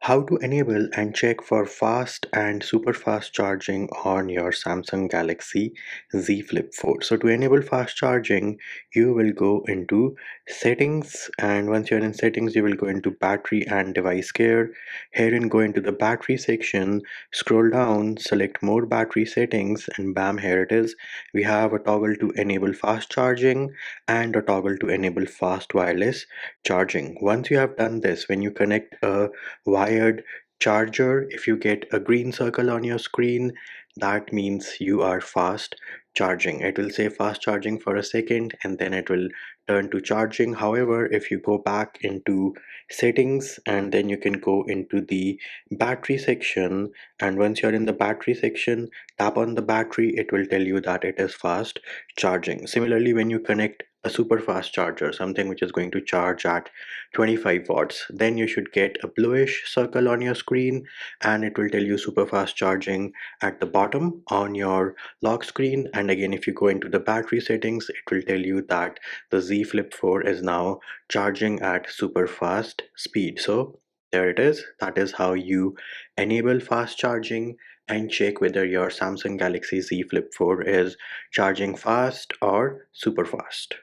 How to enable and check for fast and super fast charging on your Samsung Galaxy Z Flip 4. So to enable fast charging, you will go into settings, and once you're in settings, you will go into battery and device care. Herein, go into the battery section, scroll down, select more battery settings, and bam, here it is. We have a toggle to enable fast charging and a toggle to enable fast wireless charging. Once you have done this, when you connect a wired charger, if you get a green circle on your screen, that means you are fast charging. It will say fast charging for a second and then it will turn to charging. However, if you go back into settings and then you can go into the battery section, and once you're in the battery section, tap on the battery, it will tell you that it is fast charging. Similarly, when you connect a super fast charger, something which is going to charge at 25 watts, then you should get a bluish circle on your screen and it will tell you super fast charging at the bottom on your lock screen. And again, if you go into the battery settings, it will tell you that the Z Flip 4 is now charging at super fast speed. So there it is. That is how you enable fast charging and check whether your Samsung Galaxy Z Flip 4 is charging fast or super fast.